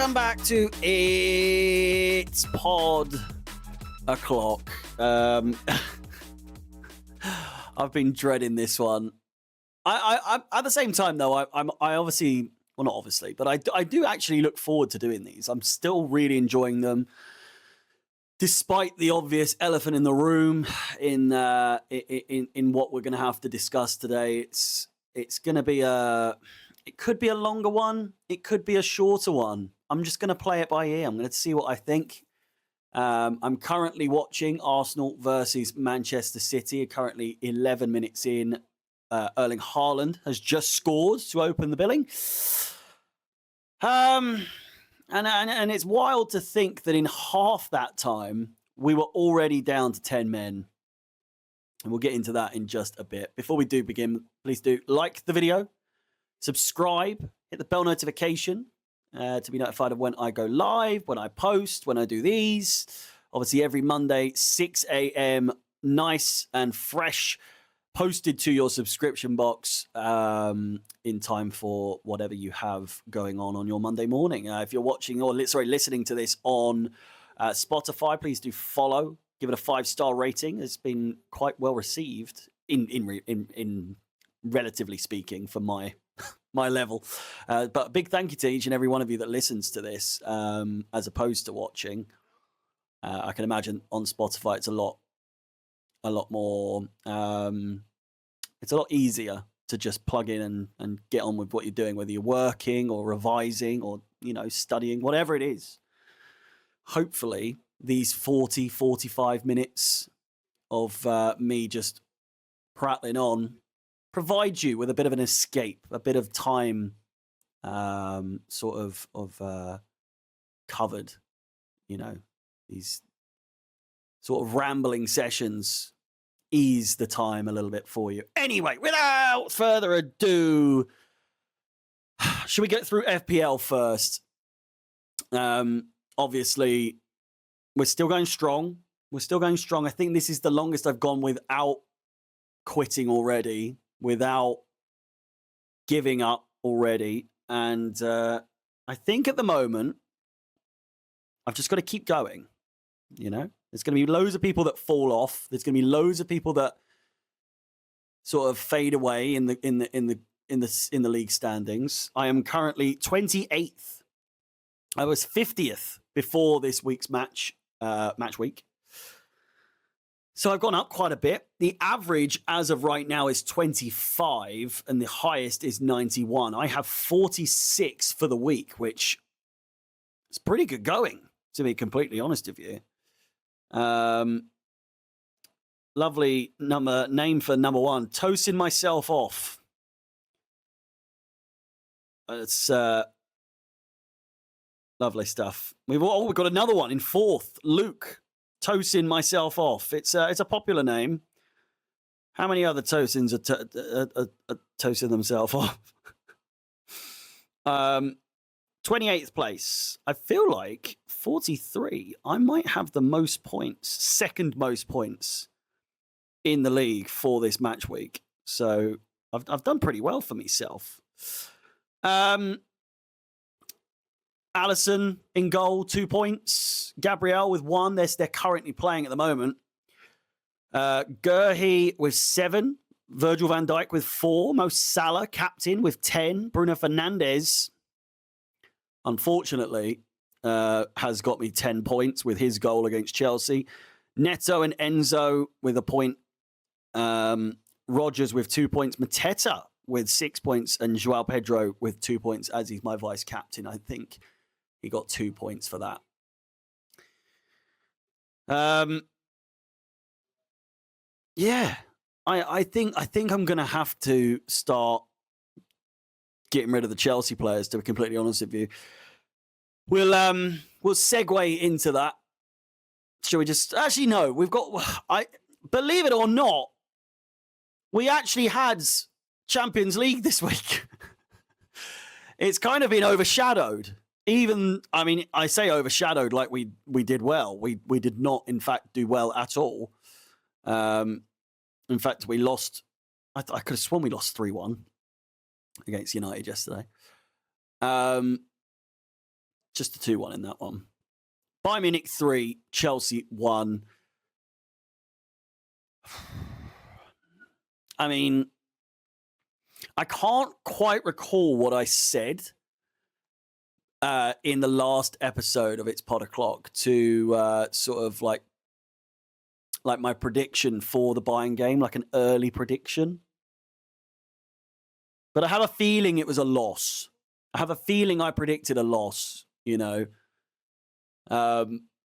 welcome back to It's Pod O'Clock. I've been dreading this one. I at the same time though, I obviously, well, not obviously, but I do actually look forward to doing these. I'm still really enjoying them, despite the obvious elephant in the room in what we're going to have to discuss today. It's going to be it could be a longer one. It could be a shorter one. I'm just going to play it by ear. I'm going to see what I think. I'm currently watching Arsenal versus Manchester City. Currently 11 minutes in. Erling Haaland has just scored to open the billing. And it's wild to think that in half that time, we were already down to 10 men. And we'll get into that in just a bit. Before we do begin, please do like the video, subscribe, hit the bell notification to be notified of when I go live, when I post, when I do these. Obviously, every Monday, 6 a.m., nice and fresh, posted to your subscription box in time for whatever you have going on your Monday morning. If you're watching or listening to this on Spotify, please do follow. Give it a 5-star rating. It's been quite well received in relatively speaking for my level. But a big thank you to each and every one of you that listens to this as opposed to watching. I can imagine on Spotify it's a lot more. It's a lot easier to just plug in and get on with what you're doing, whether you're working or revising or studying, whatever it is. Hopefully, these 45 minutes of me just prattling on provide you with a bit of an escape, a bit of time sort of covered, these sort of rambling sessions ease the time a little bit for you. Anyway, without further ado, should we get through FPL first? Obviously, we're still going strong. I think this is the longest I've gone without quitting already, without giving up already. And I think at the moment, I've just got to keep going. There's going to be loads of people that fall off. There's going to be loads of people that sort of fade away in the league standings. I am currently 28th. I was 50th before this week's match week. So I've gone up quite a bit. The average as of right now is 25 and the highest is 91. I have 46 for the week, which is pretty good going, to be completely honest with you. Lovely name for number one. Toasting myself off. It's lovely stuff. We've got another one in fourth. Luke, toasting myself off. It's a popular name. How many other toastings are toasting themselves off? 28th place. I feel like 43. I might have the most points, second most points in the league for this match week. So I've done pretty well for myself. Allison in goal, 2 points. Gabrielle with 1. They're currently playing at the moment. Gurhi with 7. Virgil van Dijk with 4. Mo Salah, captain, with 10. Bruno Fernandes, unfortunately, has got me 10 points with his goal against Chelsea. Neto and Enzo with a point. Rogers with 2 points. Mateta with 6 points. And Joao Pedro with 2 points, as he's my vice captain. I think he got 2 points for that. Yeah, I think I'm going to have to start getting rid of the Chelsea players, to be completely honest with you. We'll segue into that. Shall we just... Actually, no. We've got... Believe it or not, we actually had Champions League this week. It's kind of been overshadowed. I say overshadowed like we did well. We did not, in fact, do well at all. In fact, we lost... I could have sworn we lost 3-1 against United yesterday. Just a 2-1 in that one. Bayern Munich 3, Chelsea 1. I mean, I can't quite recall what I said in the last episode of It's Pod O'Clock to sort of like my prediction for the Bayern game, like an early prediction. But I have a feeling it was a loss. I have a feeling I predicted a loss, you know.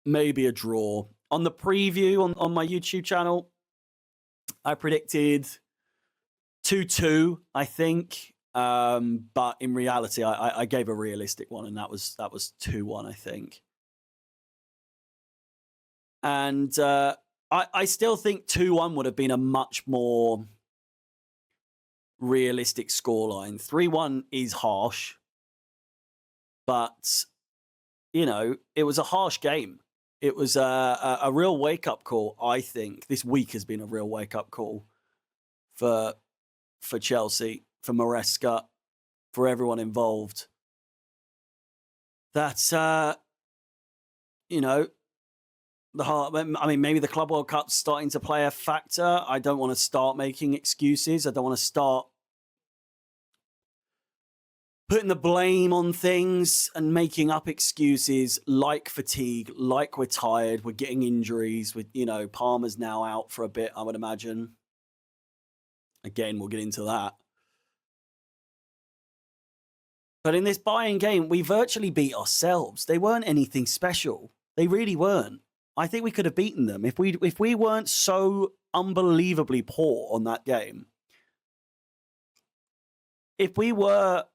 Maybe a draw. On the preview on my YouTube channel, I predicted 2-2, I think. But in reality, I gave a realistic one, and that was 2-1, I think. And I still think 2-1 would have been a much more realistic scoreline. 3-1 is harsh, but, you know, it was a harsh game. It was a real wake-up call, I think. This week has been a real wake-up call for Chelsea, for Maresca, for everyone involved. That's, you know, I mean, maybe the Club World Cup's starting to play a factor. I don't want to start making excuses. I don't want to start putting the blame on things and making up excuses like fatigue, like we're tired, we're getting injuries. With, you know, Palmer's now out for a bit, I would imagine. Again, we'll get into that. But in this Bayern game, we virtually beat ourselves. They weren't anything special. They really weren't. I think we could have beaten them if we weren't so unbelievably poor on that game. If we were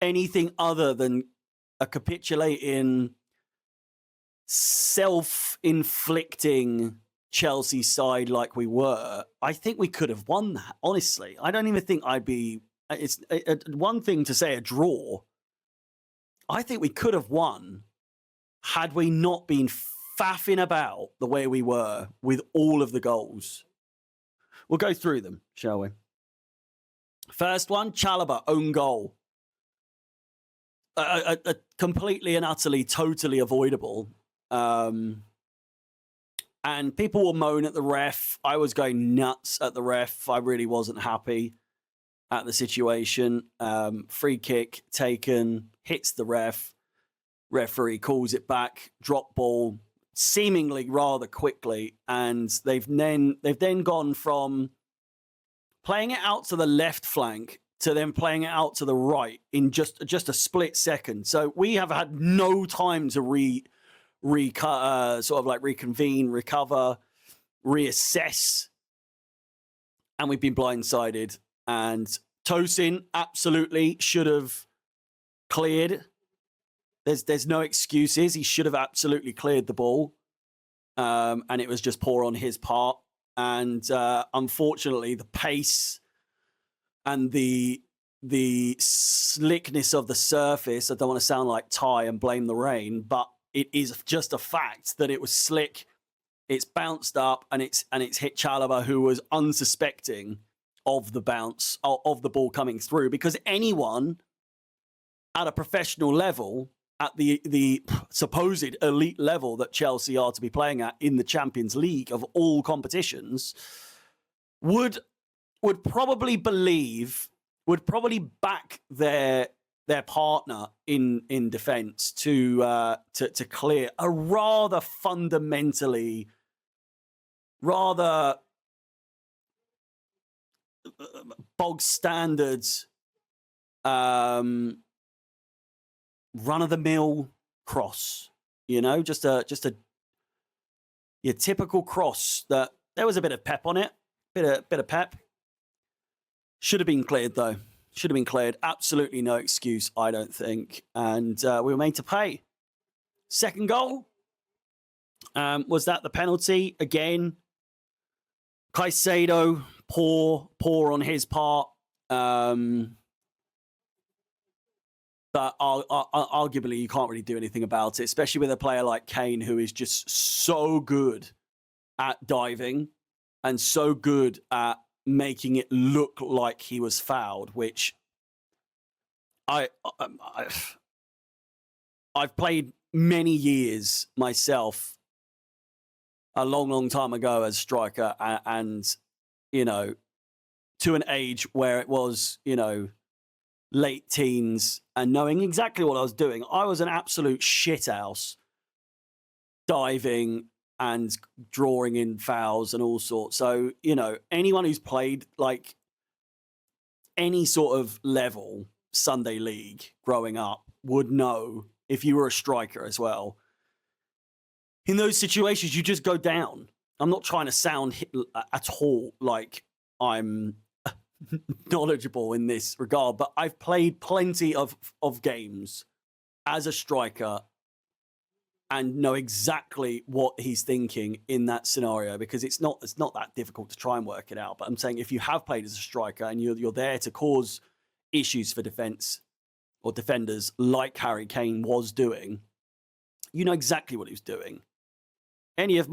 anything other than a capitulating, self-inflicting Chelsea side like we were, I think we could have won that, honestly. I don't even think I'd be... It's one thing to say a draw. I think we could have won had we not been faffing about the way we were with all of the goals. We'll go through them, shall we? First one, Chalobah, own goal. Completely and utterly, totally avoidable. And people will moan at the ref. I was going nuts at the ref. I really wasn't happy at the situation. Free kick taken, hits the ref. Referee calls it back. Drop ball, seemingly rather quickly. And they've then gone from playing it out to the left flank to then playing it out to the right in just a split second. So we have had no time to sort of like reconvene, recover, reassess, and we've been blindsided. And Tosin absolutely should have cleared. There's no excuses. He should have absolutely cleared the ball, and it was just poor on his part. And unfortunately, the pace and the slickness of the surface. I don't want to sound like Ty and blame the rain, but it is just a fact that it was slick. It's bounced up and it's hit Chalobah, who was unsuspecting of the bounce of the ball coming through, because anyone at a professional level, at the supposed elite level that Chelsea are to be playing at in the Champions League of all competitions, would probably back their partner in defence to clear a rather fundamentally, rather bog standards, run-of-the-mill cross, you know, just a your typical cross that there was a bit of pep on it, bit of pep. Should have been cleared though. Should have been cleared. Absolutely no excuse, I don't think. And we were made to pay. Second goal. Was that the penalty? Again, Caicedo, poor on his part. But arguably, you can't really do anything about it, especially with a player like Kane, who is just so good at diving and so good at making it look like he was fouled, which I've played many years myself a long time ago as striker, and to an age where it was late teens, and knowing exactly what I was doing. I was an absolute shithouse, diving and drawing in fouls and all sorts. So anyone who's played like any sort of level Sunday league growing up would know, if you were a striker as well, in those situations you just go down. I'm not trying to sound at all like I'm knowledgeable in this regard, but I've played plenty of games as a striker and know exactly what he's thinking in that scenario, because it's not that difficult to try and work it out. But I'm saying, if you have played as a striker and you're there to cause issues for defense or defenders like Harry Kane was doing, you know exactly what he was doing. Any of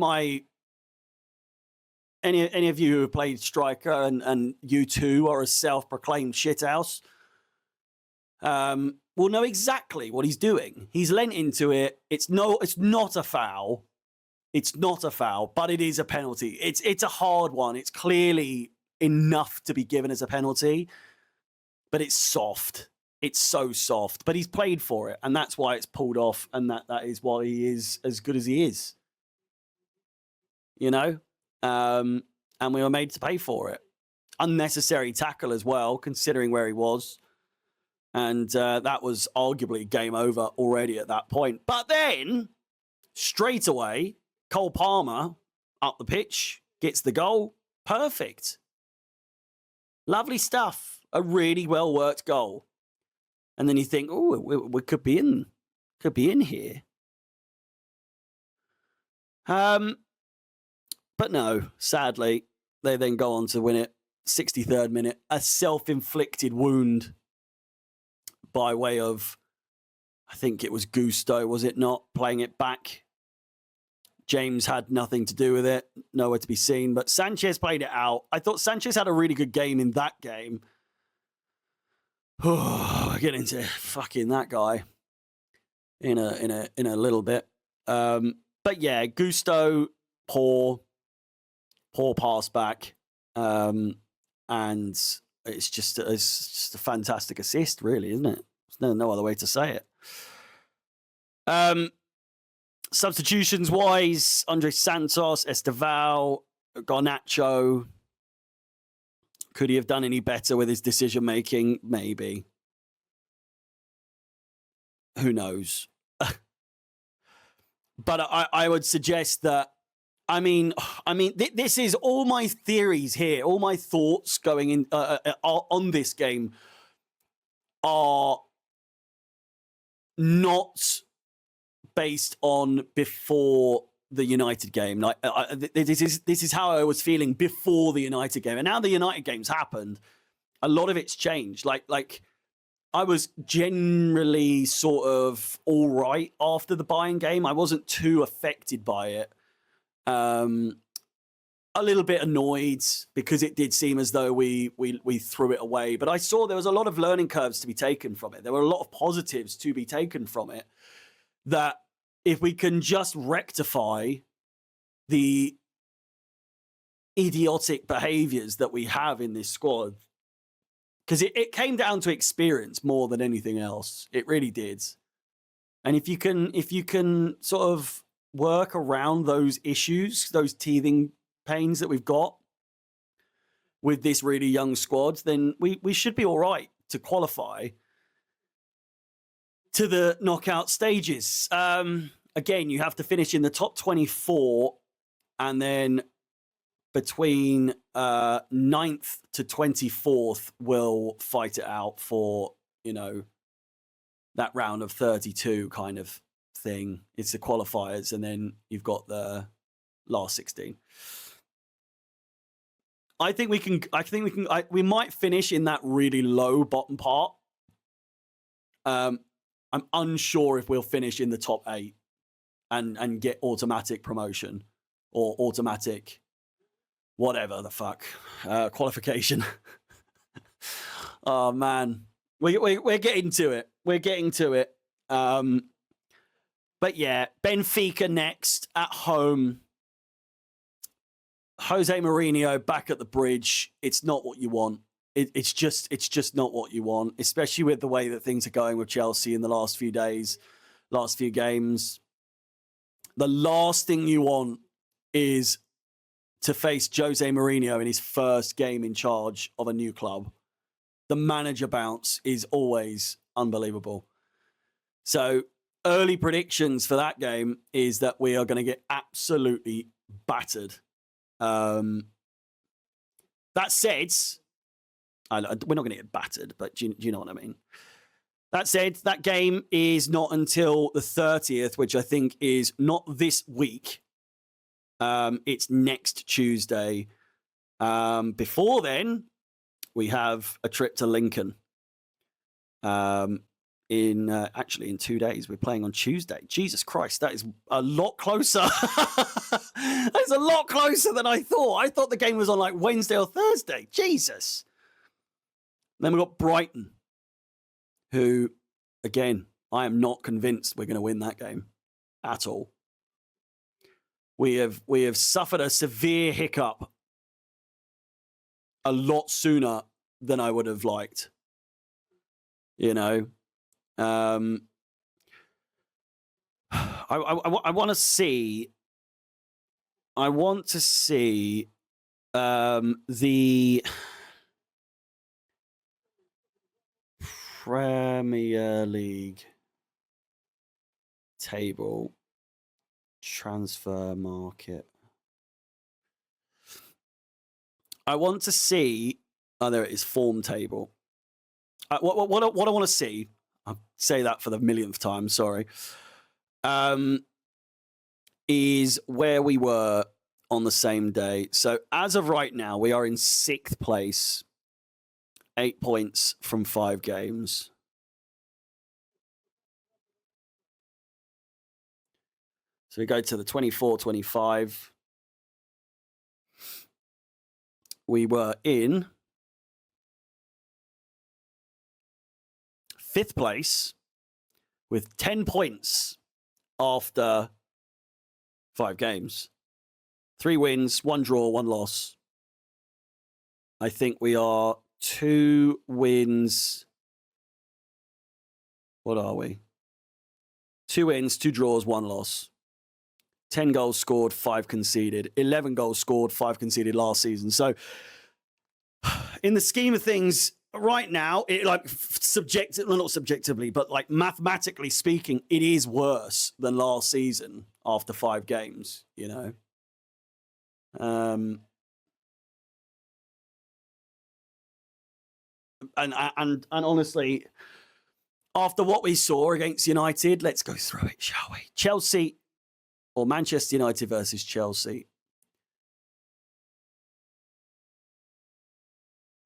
you who have played striker, and you too are a self-proclaimed shithouse, will know exactly what he's doing. He's lent into it. It's not a foul. It's not a foul, but it is a penalty. It's a hard one. It's clearly enough to be given as a penalty, but it's soft. It's so soft. But he's played for it, and that's why it's pulled off, and that is why he is as good as he is. And we were made to pay for it. Unnecessary tackle as well, considering where he was. And that was arguably game over already at that point. But then, straight away, Cole Palmer up the pitch, gets the goal. Perfect. Lovely stuff. A really well-worked goal. And then you think, oh, we could be in here. But no, sadly, they then go on to win it. 63rd minute, a self-inflicted wound by way of, I think it was Gusto, was it not, playing it back? James had nothing to do with it, nowhere to be seen, but Sanchez played it out. I thought Sanchez had a really good game in that game. Get into fucking that guy in a little bit. But yeah, Gusto, poor pass back. And it's just a fantastic assist, really, isn't it? There's no other way to say it. Substitutions-wise, Andre Santos, Esteval, Garnacho. Could he have done any better with his decision-making? Maybe. Who knows? But I would suggest that, this is all my theories here, all my thoughts going in on this game are not based on before the United game. Like this is how I was feeling before the United game, and now the United game's happened. A lot of it's changed. Like I was generally sort of all right after the Bayern game. I wasn't too affected by it. A little bit annoyed because it did seem as though we threw it away. But I saw there was a lot of learning curves to be taken from it. There were a lot of positives to be taken from it. That if we can just rectify the idiotic behaviors that we have in this squad, because it came down to experience more than anything else. It really did. And if you can sort of work around those issues, those teething pains that we've got with this really young squad, then we should be all right to qualify to the knockout stages. Again, you have to finish in the top 24, and then between 9th to 24th will fight it out for, that round of 32 kind of thing. It's the qualifiers, and then you've got the last 16. We might finish in that really low bottom part. I'm unsure if we'll finish in the top 8 and get automatic promotion or automatic whatever the fuck qualification. Oh man, We're getting to it. We're getting to it. But yeah, Benfica next at home. Jose Mourinho back at the bridge. It's not what you want. It's just not what you want, especially with the way that things are going with Chelsea in the last few days, last few games. The last thing you want is to face Jose Mourinho in his first game in charge of a new club. The manager bounce is always unbelievable. So early predictions for that game is that we are going to get absolutely battered. That said, we're not going to get battered, but do you know what I mean? That said, that game is not until the 30th, which I think is not this week. It's next Tuesday. Before then, we have a trip to Lincoln. Actually in 2 days. We're playing on Tuesday. Jesus Christ, that is a lot closer. That's a lot closer than I thought. I thought the game was on like Wednesday or Thursday. Jesus. Then we've got Brighton, who, again, I am not convinced we're going to win that game at all. We have suffered a severe hiccup a lot sooner than I would have liked. You know, I want to see. I want to see the Premier League table transfer market. I want to see. Oh, there it is. Form table. What I want to see. I'll say that for the millionth time. Sorry. Is where we were on the same day. So as of right now, we are in 6th place, 8 points from 5 games. So we go to the 24-25. We were in 5th place with 10 points after 5 games. 3 wins, 1 draw, 1 loss. I think we are 2 wins. What are we? 2 wins, 2 draws, 1 loss. 10 goals scored, 5 conceded. 11 goals scored, 5 conceded last season. So in the scheme of things, right now, it not subjectively, but like mathematically speaking, it is worse than last season after 5 games, you know. And honestly, after what we saw against United, let's go through it, shall we? Chelsea or Manchester United versus Chelsea.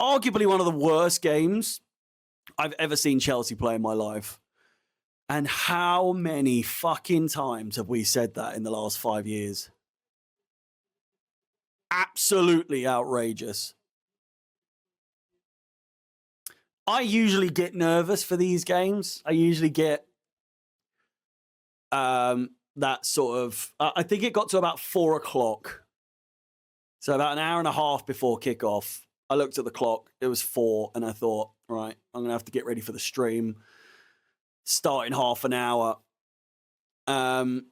Arguably one of the worst games I've ever seen Chelsea play in my life. And how many fucking times have we said that in the last 5 years? Absolutely outrageous. I usually get nervous for these games. I usually get that sort of... I think it got to about 4 o'clock. So about an hour and a half before kickoff. I looked at the clock. It was 4, and I thought, right, I'm going to have to get ready for the stream. Start in half an hour. And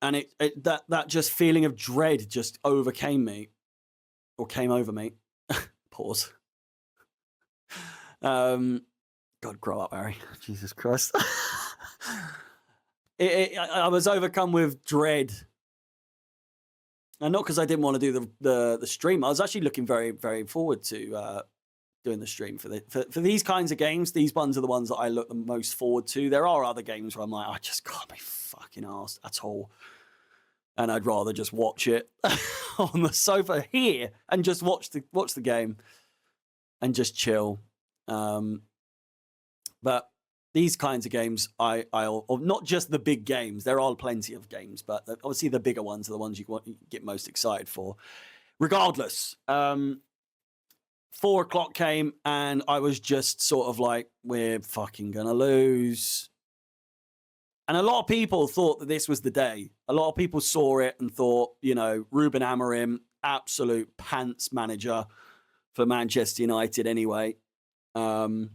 that just feeling of dread just overcame me. Or came over me. Pause. God, grow up, Harry. Jesus Christ. I was overcome with dread. And not because I didn't want to do the stream. I was actually looking very, very forward to doing the stream for these kinds of games. These ones are the ones that I look the most forward to. There are other games where I'm like, I just can't be fucking arsed at all. And I'd rather just watch it on the sofa here and just watch the game and just chill. But these kinds of games, I'll not just the big games. There are plenty of games, but obviously the bigger ones are the ones you get most excited for. Regardless, 4 o'clock came and I was just sort of like, we're fucking gonna lose. And a lot of people thought that this was the day. A lot of people saw it and thought, you know, Ruben Amorim, absolute pants manager for Manchester United anyway. And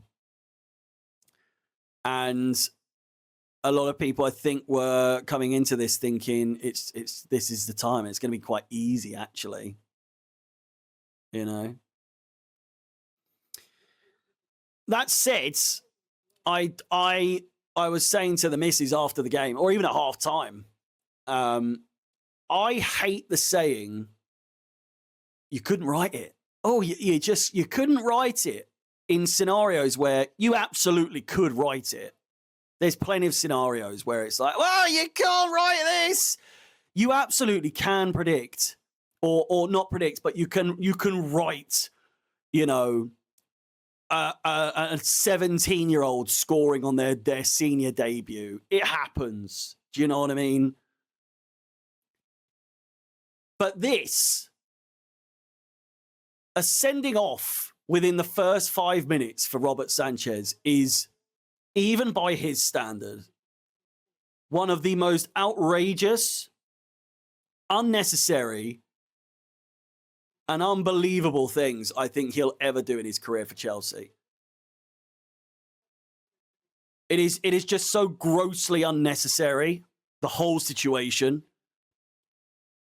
a lot of people, I think, were coming into this thinking this is the time. It's going to be quite easy, actually. You know. That said, I was saying to the missus after the game, or even at half time, I hate the saying, you couldn't write it. Oh, you couldn't write it in scenarios where you absolutely could write it. There's plenty of scenarios where it's like, well, you can't write this. You absolutely can predict, or not predict, but you can write, you know, a 17-year-old scoring on their senior debut. It happens. Do you know what I mean? But this, a sending off within the first 5 minutes for Robert Sanchez is, even by his standard, one of the most outrageous, unnecessary, and unbelievable things I think he'll ever do in his career for Chelsea. It is just so grossly unnecessary, the whole situation.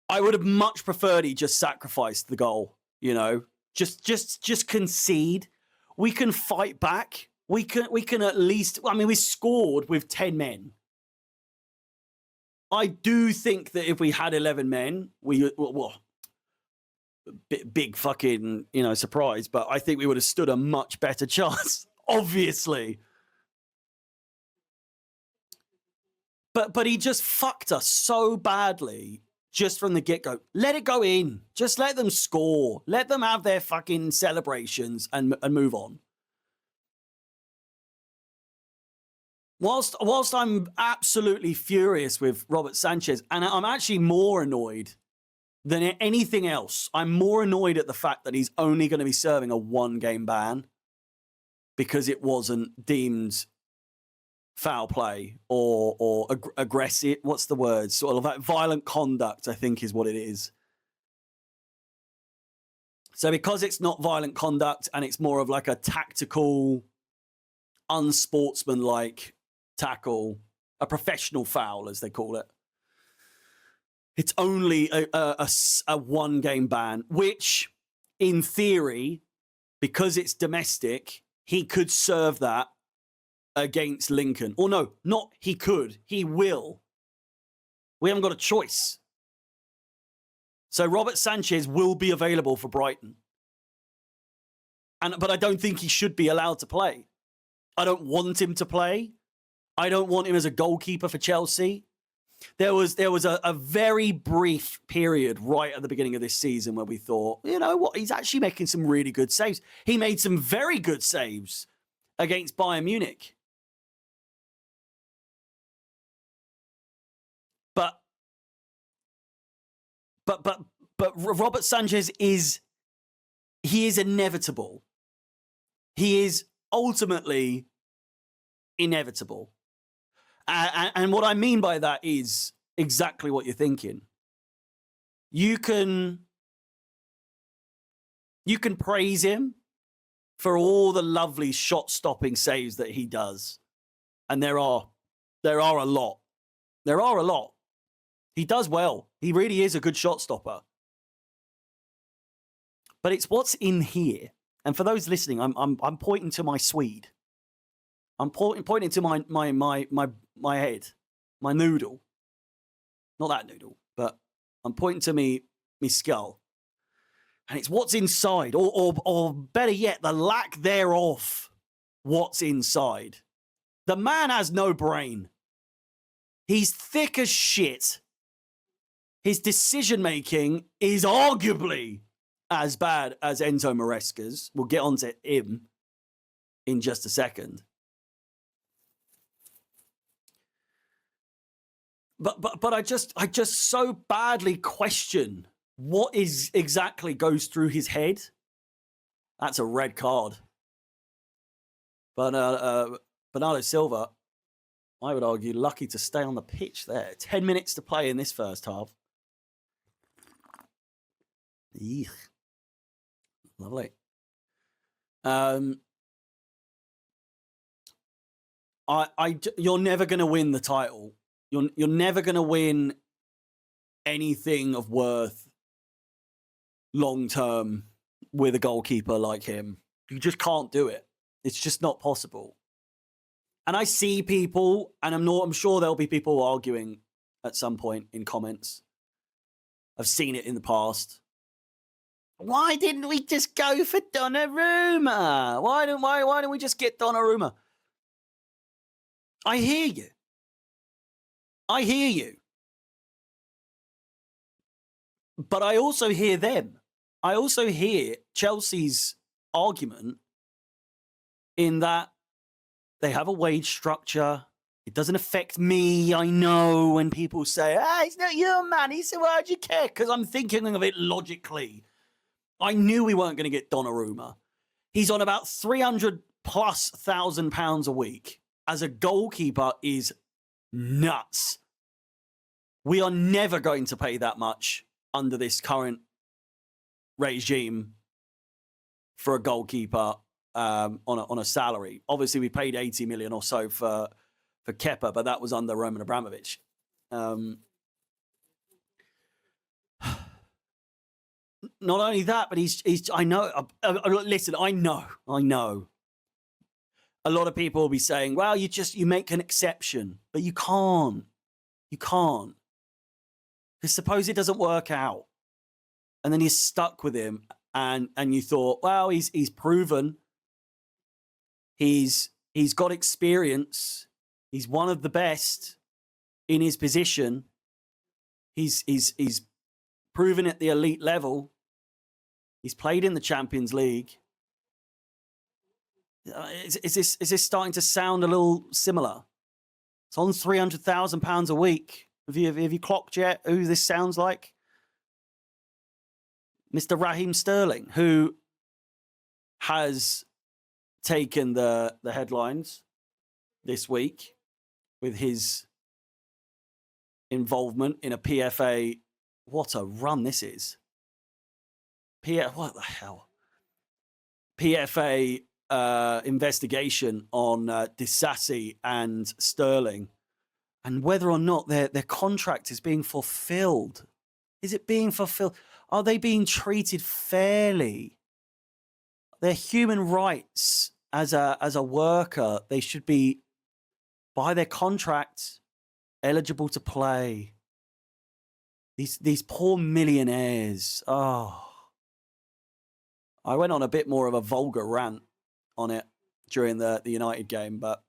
I would have much preferred he just sacrificed the goal, you know. Just concede. We can fight back. We can at least, I mean, we scored with 10 men. I do think that if we had 11 men, big fucking, you know, surprise, but I think we would have stood a much better chance, obviously. But he just fucked us so badly just from the get-go. Let it go in. Just let them score. Let them have their fucking celebrations and move on. Whilst I'm absolutely furious with Robert Sanchez, and I'm actually more annoyed than anything else, I'm more annoyed at the fact that he's only going to be serving a 1-game ban because it wasn't deemed foul play or aggressive. What's the word? Sort of like violent conduct, I think is what it is. So because it's not violent conduct and it's more of like a tactical, unsportsmanlike tackle, a professional foul, as they call it, it's only a 1-game ban, which in theory, because it's domestic, he could serve that against Lincoln. Or no, not he could, he will. We haven't got a choice. So Robert Sanchez will be available for Brighton. But I don't think he should be allowed to play. I don't want him to play. I don't want him as a goalkeeper for Chelsea. There was a very brief period right at the beginning of this season where we thought, you know what, he's actually making some really good saves. He made some very good saves against Bayern Munich. But Robert Sanchez is inevitable. He is ultimately inevitable. And what I mean by that is exactly what you're thinking. You can praise him for all the lovely shot-stopping saves that he does. And there are a lot. There are a lot. He does well. He really is a good shot stopper. But it's what's in here. And for those listening, I'm pointing to my Swede. I'm pointing to my head, my noodle. Not that noodle, but I'm pointing to me skull. And it's what's inside, or better yet, the lack thereof. What's inside? The man has no brain. He's thick as shit. His decision-making is arguably as bad as Enzo Maresca's. We'll get onto him in just a second. But I just so badly question what is exactly goes through his head. That's a red card. But Bernardo Silva, I would argue, lucky to stay on the pitch there. 10 minutes to play in this first half. Eek. Lovely. You're never going to win the title. You're never going to win anything of worth long term with a goalkeeper like him. You just can't do it. It's just not possible. And I see people, and I'm sure there'll be people arguing at some point in comments. I've seen it in the past. Why didn't we just go for Donnarumma? Why don't we just get Donnarumma? I hear you. I hear you. But I also hear them. I also hear Chelsea's argument in that they have a wage structure. It doesn't affect me. I know when people say, it's not your money, so why'd you care? Because I'm thinking of it logically. I knew we weren't going to get Donnarumma. He's on about 300,000+ pounds a week. As a goalkeeper is nuts. We are never going to pay that much under this current regime for a goalkeeper on a salary. Obviously, we paid 80 million or so for Kepa, but that was under Roman Abramovich. Not only that, but he's I know. Listen, I know. A lot of people will be saying, well, you make an exception, but you can't. You can't. Because suppose it doesn't work out. And then you're stuck with him and you thought, well, he's proven. He's got experience. He's one of the best in his position. He's proven at the elite level. He's played in the Champions League. Is this starting to sound a little similar? It's on £300,000 a week. Have you clocked yet who this sounds like? Mr. Raheem Sterling, who has taken the headlines this week with his involvement in a PFA. What a run this is. What the hell? PFA investigation on Disasi and Sterling and whether or not their contract is being fulfilled. Is it being fulfilled? Are they being treated fairly? Their human rights as a worker, they should be, by their contract, eligible to play. These poor millionaires. Oh. I went on a bit more of a vulgar rant on it during the United game, but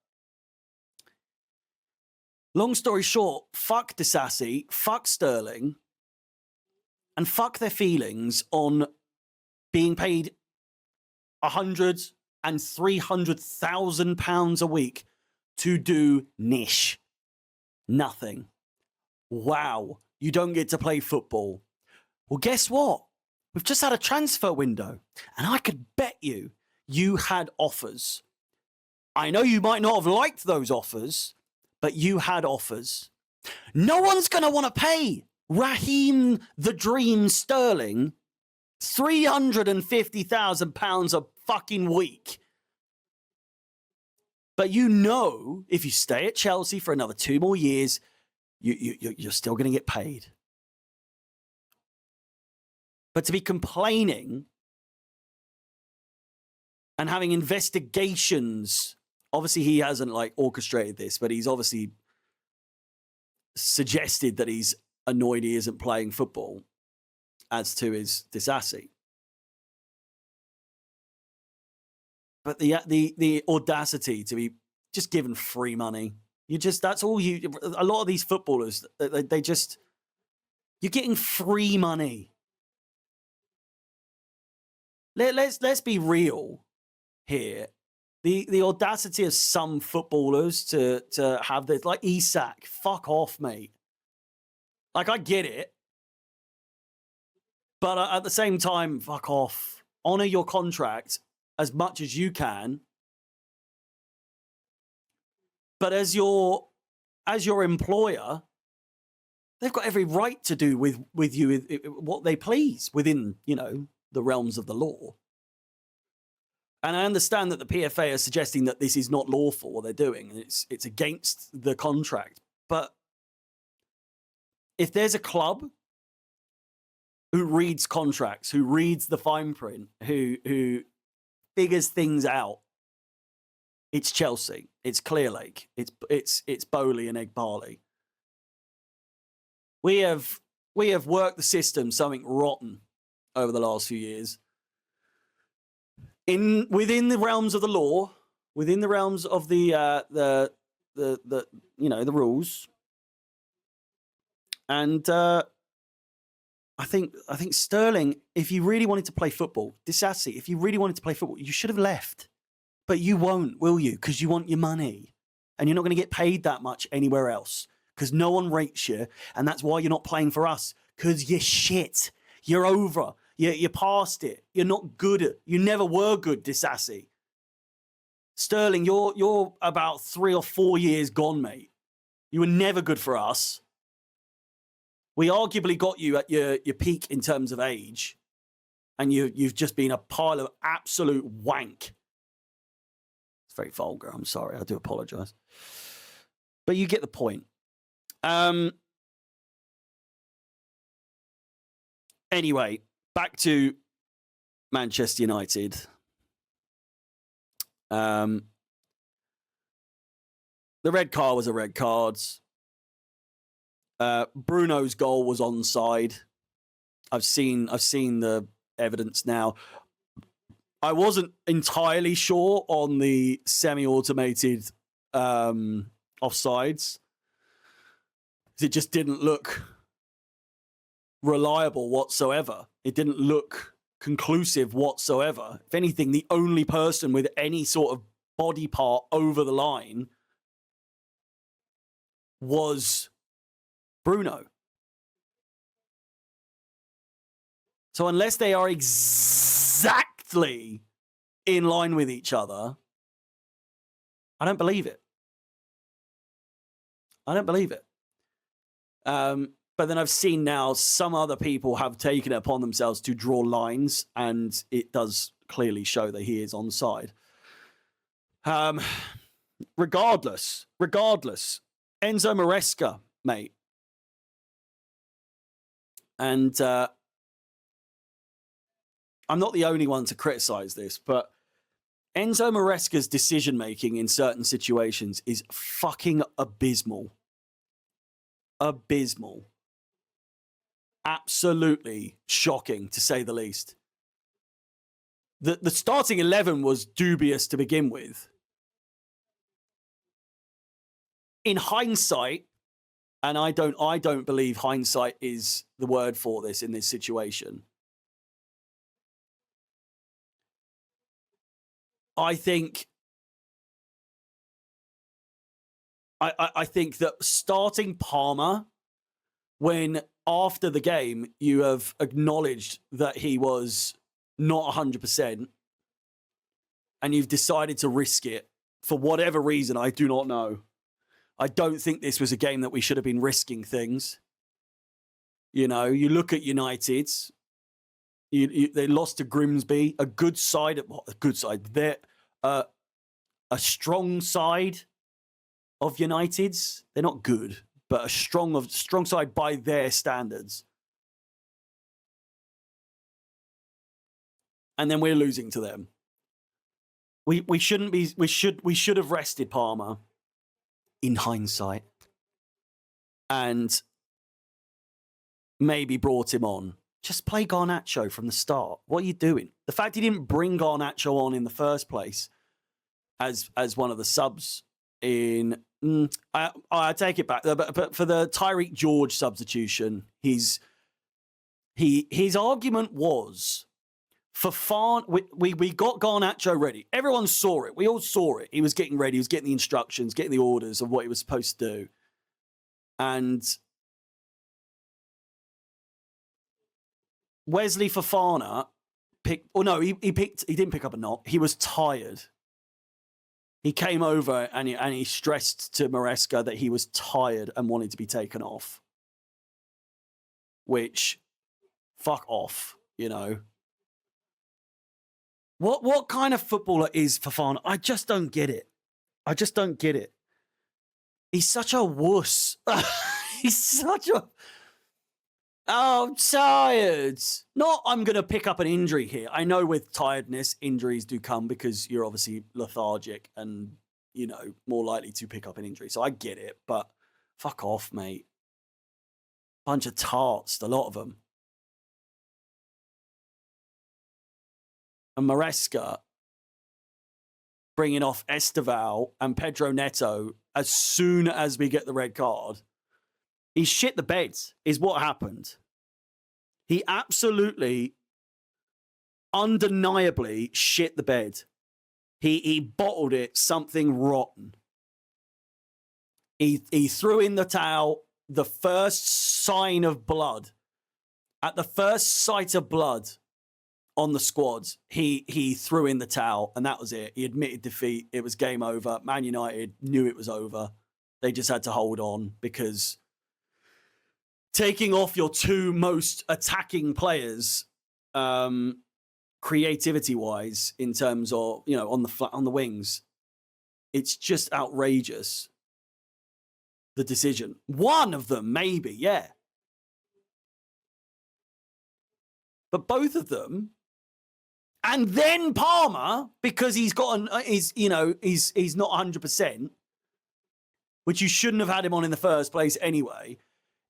long story short, fuck Disasi, fuck Sterling, and fuck their feelings on being paid 100 and 300,000 pounds a week to do niche. Nothing. Wow, you don't get to play football. Well, guess what? We've just had a transfer window, and I could bet you had offers. I know you might not have liked those offers, but you had offers. No one's going to want to pay Raheem the Dream Sterling £350,000 a fucking week. But you know, if you stay at Chelsea for another 2 more years, you're still going to get paid. But to be complaining and having investigations, obviously he hasn't orchestrated this, but he's obviously suggested that he's annoyed he isn't playing football, as to his Disasi. But the audacity to be just given free money. That's all a lot of these footballers, they just, you're getting free money. Let's be real here. The audacity of some footballers to have this, like Isak, fuck off, mate. I get it. But at the same time, fuck off. honor your contract as much as you can. But as your employer, they've got every right to do with you what they please within, the realms of the law. And I understand that the PFA are suggesting that this is not lawful, what they're doing, and it's against the contract. But if there's a club who reads contracts, who reads the fine print, who figures things out, it's Chelsea, it's Clearlake, it's Bowley and Egg Barley. We have worked the system something rotten over the last few years. Within the realms of the law, within the realms of the rules, and I think Sterling, if you really wanted to play football, Disasi, if you really wanted to play football, you should have left, but you won't, will you? Because you want your money, and you're not going to get paid that much anywhere else because no one rates you, and that's why you're not playing for us because you're shit. You're over. You're past it. You're not good. You never were good, Disasi. Sterling, you're about 3 or 4 years gone, mate. You were never good for us. We arguably got you at your peak in terms of age, and you've just been a pile of absolute wank. It's very vulgar. I'm sorry. I do apologise. But you get the point. Anyway, back to Manchester United. The red card was a red card. Bruno's goal was onside. I've seen the evidence now. I wasn't entirely sure on the semi-automated offsides. It just didn't look reliable whatsoever. It didn't look conclusive whatsoever. If anything, the only person with any sort of body part over the line was Bruno. So unless they are exactly in line with each other, I don't believe it. I don't believe it. But then I've seen now some other people have taken it upon themselves to draw lines, and it does clearly show that he is onside. Regardless, Enzo Maresca, mate. And I'm not the only one to criticize this, but Enzo Maresca's decision-making in certain situations is fucking abysmal. Abysmal. Absolutely shocking, to say the least. The starting 11 was dubious to begin with. In hindsight, and I don't believe hindsight is the word for this in this situation. I think that starting Palmer, when after the game you have acknowledged that he was not 100% and you've decided to risk it for whatever reason, I do not know. I don't think this was a game that we should have been risking things. You know, you look at United's, they lost to Grimsby, a good side. A good side. They're a strong side of United's. They're not good, but a strong side by their standards. And then we're losing to them. We shouldn't be. We should have rested Palmer. In hindsight, and maybe brought him on. Just play Garnacho from the start. What are you doing? The fact he didn't bring Garnacho on in the first place as one of the subs in... I take it back. But for the Tyreek George substitution, his argument was... we got Garnacho ready. Everyone saw it. We all saw it. He was getting ready. He was getting the instructions, getting the orders of what he was supposed to do. And Wesley Fofana picked. Oh no, he didn't pick up a knock. He was tired. He came over and he stressed to Maresca that he was tired and wanted to be taken off. Which, fuck off, you know. What kind of footballer is Fofana? I just don't get it. I just don't get it. He's such a wuss. He's such a... Oh, I'm tired. Not I'm going to pick up an injury here. I know with tiredness, injuries do come because you're obviously lethargic and, you know, more likely to pick up an injury. So I get it, but fuck off, mate. Bunch of tarts, a lot of them. And Maresca bringing off Esteval and Pedro Neto as soon as we get the red card. He shit the bed, is what happened. He absolutely, undeniably shit the bed. He bottled it something rotten. He threw in the towel. The first sign of blood, at the first sight of blood on the squad, he threw in the towel, and that was it. He admitted defeat. It was game over. Man United knew it was over. They just had to hold on because taking off your two most attacking players, creativity-wise, in terms of, you know, on the wings, it's just outrageous. The decision. One of them, maybe, yeah. But both of them, and then Palmer, because he's not 100%, which you shouldn't have had him on in the first place anyway.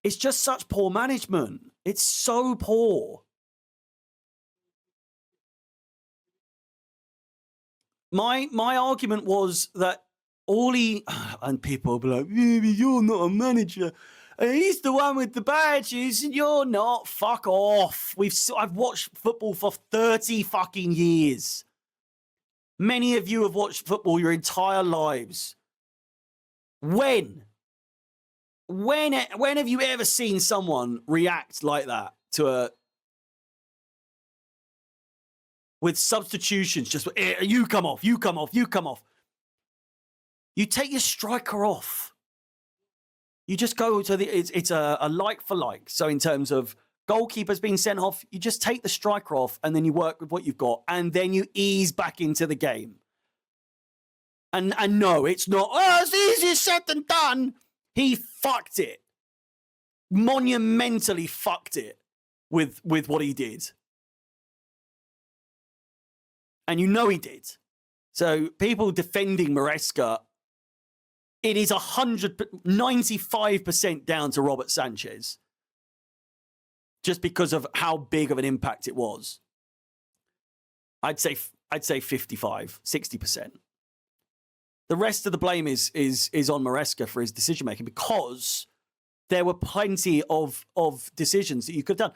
It's just such poor management. It's so poor. My argument was that and people will be like, you're not a manager. He's the one with the badges and you're not. Fuck off. I've watched football for 30 fucking years. Many of you have watched football your entire lives. When have you ever seen someone react like that with substitutions? Just, you come off, you come off, you come off. You take your striker off. You just go to it's a like for like. So in terms of goalkeepers being sent off, you just take the striker off and then you work with what you've got and then you ease back into the game. And no, it's not, it's easier said than done. He fucked it. Monumentally fucked it with what he did. And you know he did. So people defending Maresca, it is 95% down to Robert Sanchez. Just because of how big of an impact it was. I'd say 55, 60%. The rest of the blame is on Maresca for his decision making because there were plenty of decisions that you could have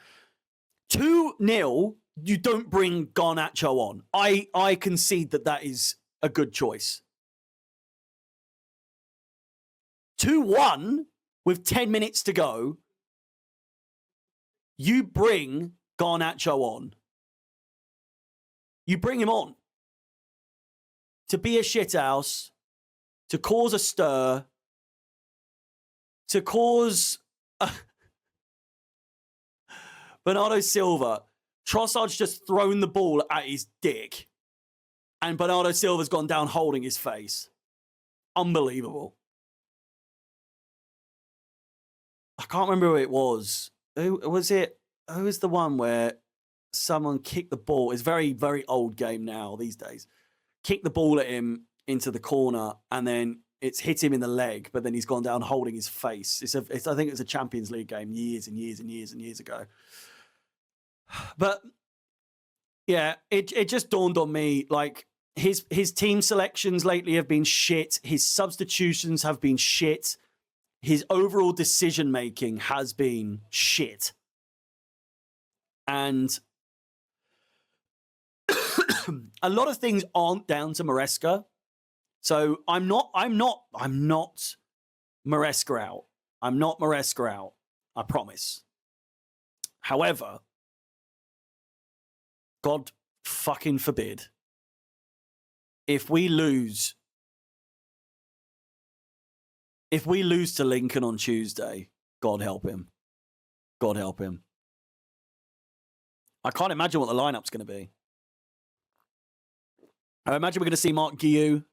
done. 2-0, you don't bring Garnacho on. I concede that is a good choice. 2-1 with 10 minutes to go, you bring Garnacho on. You bring him on to be a shithouse, to cause a stir, to cause Bernardo Silva. Trossard's just thrown the ball at his dick, and Bernardo Silva's gone down holding his face. Unbelievable. I can't remember who it was. Who was it? Who was the one where someone kicked the ball? It's a very, very old game now these days. Kicked the ball at him into the corner and then it's hit him in the leg, but then he's gone down holding his face. I think it was a Champions League game years and years and years and years ago. But yeah, it just dawned on me, like his team selections lately have been shit. His substitutions have been shit. His overall decision-making has been shit. And a lot of things aren't down to Maresca. So I'm not Maresca out. I'm not Maresca out. I promise. However, God fucking forbid, if we lose to Lincoln on Tuesday, God help him. God help him. I can't imagine what the lineup's going to be. I imagine we're going to see Mark Guillou.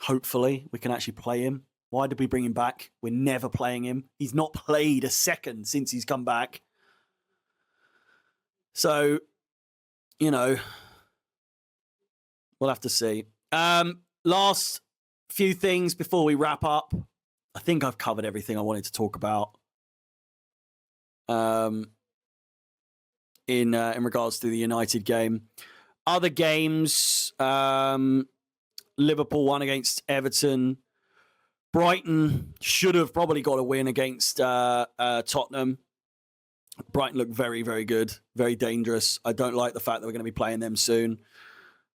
Hopefully, we can actually play him. Why did we bring him back? We're never playing him. He's not played a second since he's come back. So, you know, we'll have to see. Last few things before we wrap up. I think I've covered everything I wanted to talk about. In regards to the United game. Other games, Liverpool won against Everton. Brighton should have probably got a win against Tottenham. Brighton looked very, very good, very dangerous. I don't like the fact that we're going to be playing them soon.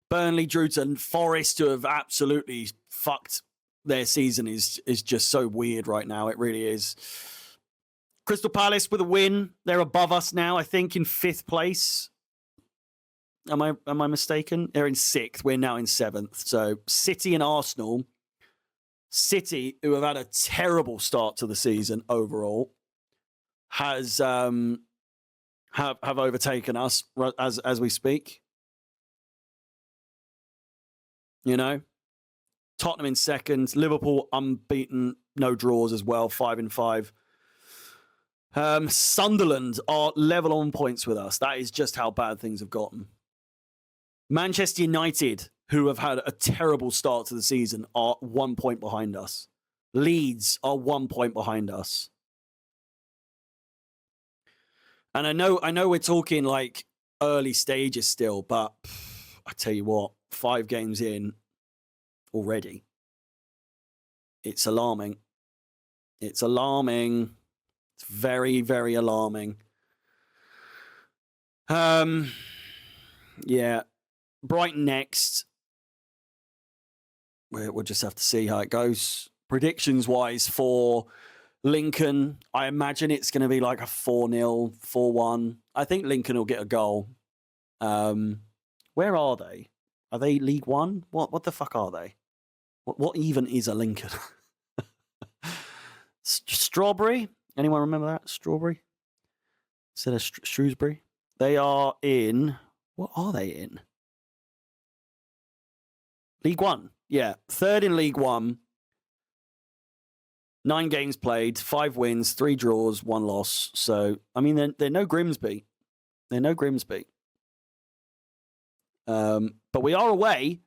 Burnley drew to Forest, to have absolutely fucked their season is just so weird right now. It really is. Crystal Palace with a win. They're above us now, I think, in 5th place. Am I mistaken? They're in 6th. We're now in 7th. So City and Arsenal. City, who have had a terrible start to the season overall, have overtaken us as we speak. You know, Tottenham in 2nd, Liverpool unbeaten, no draws as well, 5-5. Sunderland are level on points with us. That is just how bad things have gotten. Manchester United, who have had a terrible start to the season, are 1 point behind us. Leeds are 1 point behind us. And I know we're talking like early stages still, but I tell you what, 5 games in already, it's alarming. It's alarming. It's very, very alarming. Yeah. Brighton next. We'll just have to see how it goes. Predictions-wise for Lincoln, I imagine it's going to be like a 4-0, 4-1. I think Lincoln will get a goal. Where are they? Are they League One? What the fuck are they? What even is a Lincoln? Strawberry? Anyone remember that? Strawberry? Instead of Shrewsbury? They are in... What are they in? League One. Yeah. 3rd in League One. 9 games played, 5 wins, 3 draws, 1 loss. So, I mean, they're no Grimsby. They're no Grimsby. But we are away.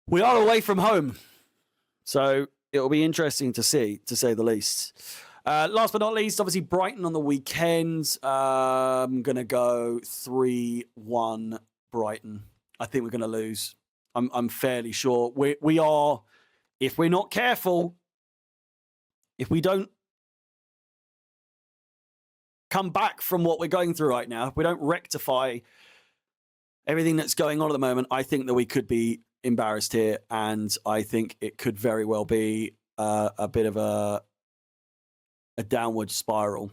We are away from home. So it'll be interesting to see, to say the least. Last but not least, obviously Brighton on the weekend. I'm going to go 3-1 Brighton. I think we're going to lose. I'm fairly sure. We are, if we're not careful, if we don't come back from what we're going through right now, if we don't rectify everything that's going on at the moment, I think that we could be embarrassed here. And I think it could very well be a bit of a downward spiral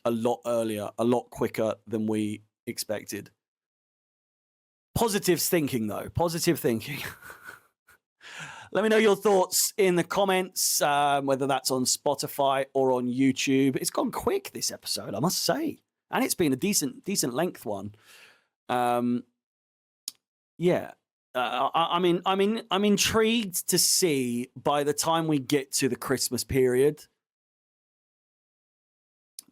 a lot earlier, a lot quicker than we expected. Positive thinking, though. Positive thinking. Let me know your thoughts in the comments, whether that's on Spotify or on YouTube. It's gone quick, this episode, I must say. And it's been a decent length one. Yeah. I'm intrigued to see by the time we get to the Christmas period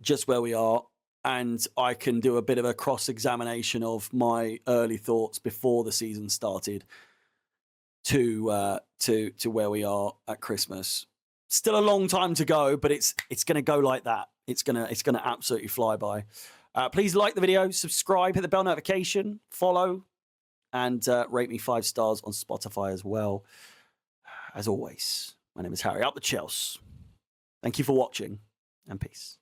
just where we are, and I can do a bit of a cross-examination of my early thoughts before the season started to where we are at Christmas. Still a long time to go, but it's going to go like that. It's going to absolutely fly by. Please like the video, subscribe, hit the bell notification, follow, and rate me 5 stars on Spotify as well. As always, my name is Harry. Up the Chels. Thank you for watching, and peace.